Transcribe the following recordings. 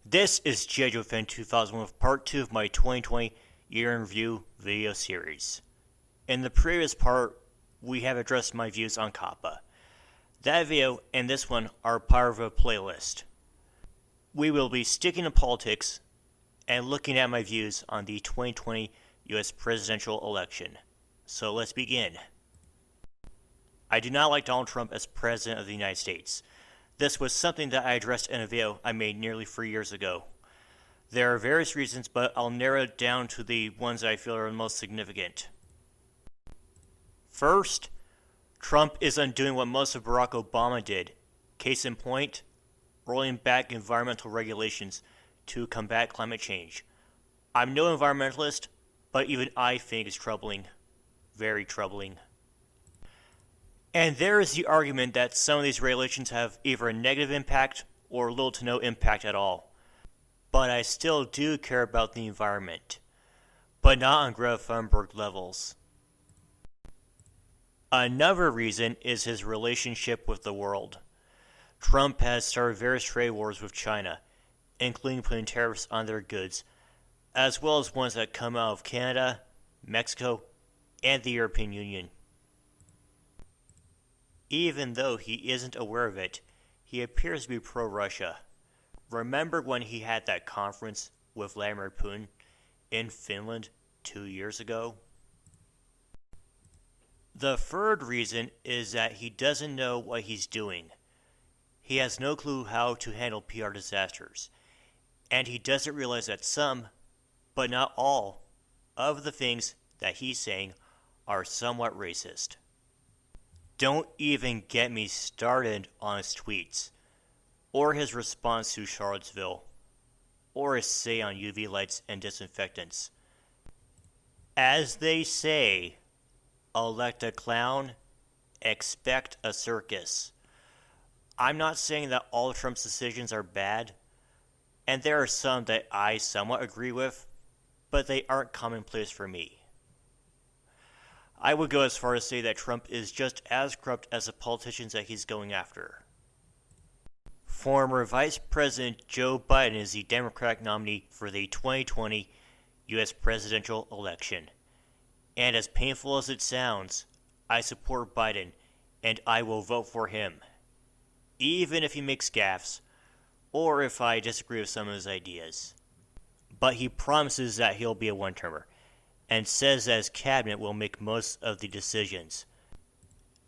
This is G.I. Joe Fan 2001 with part 2 of my 2020 year in review video series. In the previous part, we have addressed my views on COPPA. That video and this one are part of a playlist. We will be sticking to politics and looking at my views on the 2020 US presidential election. So let's begin. I do not like Donald Trump as President of the United States. This was something that I addressed in a video I made nearly 3 years ago. There are various reasons, but I'll narrow it down to the ones I feel are the most significant. First, Trump is undoing what most of Barack Obama did. Case in point, rolling back environmental regulations to combat climate change. I'm no environmentalist, but even I think it's troubling. Very troubling. And there is the argument that some of these regulations have either a negative impact or little to no impact at all. But I still do care about the environment, but not on Greta Thunberg levels. Another reason is his relationship with the world. Trump has started various trade wars with China, including putting tariffs on their goods, as well as ones that come out of Canada, Mexico, and the European Union. Even though he isn't aware of it, he appears to be pro-Russia. Remember when he had that conference with Vladimir Putin in Finland 2 years ago? The third reason is that he doesn't know what he's doing. He has no clue how to handle PR disasters, and he doesn't realize that some, but not all, of the things that he's saying are somewhat racist. Don't even get me started on his tweets, or his response to Charlottesville, or his say on UV lights and disinfectants. As they say, elect a clown, expect a circus. I'm not saying that all of Trump's decisions are bad, and there are some that I somewhat agree with, but they aren't commonplace for me. I would go as far as to say that Trump is just as corrupt as the politicians that he's going after. Former Vice President Joe Biden is the Democratic nominee for the 2020 US presidential election. And as painful as it sounds, I support Biden and I will vote for him, even if he makes gaffes or if I disagree with some of his ideas. But he promises that he'll be a one-termer, and says that his cabinet will make most of the decisions.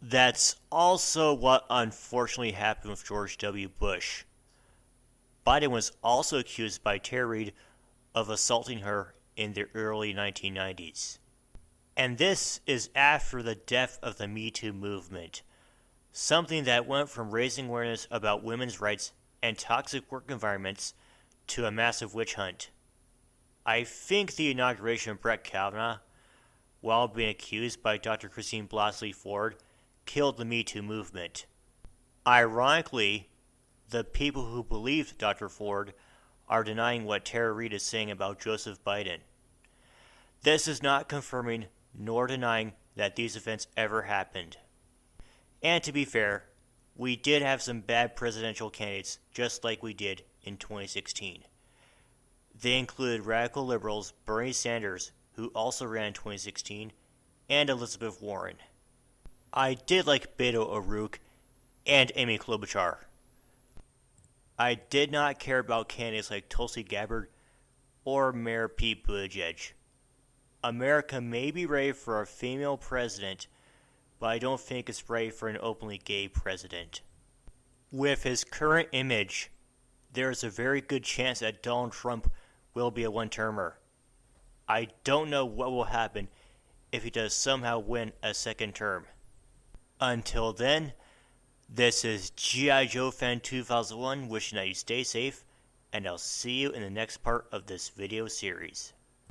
That's also what unfortunately happened with George W. Bush. Biden was also accused by Tara Reade of assaulting her in the early 1990s. And this is after the death of the Me Too movement, something that went from raising awareness about women's rights and toxic work environments to a massive witch hunt. I think the inauguration of Brett Kavanaugh, while being accused by Dr. Christine Blasey Ford, killed the Me Too movement. Ironically, the people who believed Dr. Ford are denying what Tara Reade is saying about Joseph Biden. This is not confirming nor denying that these events ever happened. And to be fair, we did have some bad presidential candidates just like we did in 2016. They included radical liberals Bernie Sanders, who also ran in 2016, and Elizabeth Warren. I did like Beto O'Rourke and Amy Klobuchar. I did not care about candidates like Tulsi Gabbard or Mayor Pete Buttigieg. America may be ready for a female president, but I don't think it's ready for an openly gay president. With his current image, there is a very good chance that Donald Trump will be a one-termer. I don't know what will happen if he does somehow win a second term. Until then, this is G.I. Joe Fan 2001 wishing that you stay safe, and I'll see you in the next part of this video series.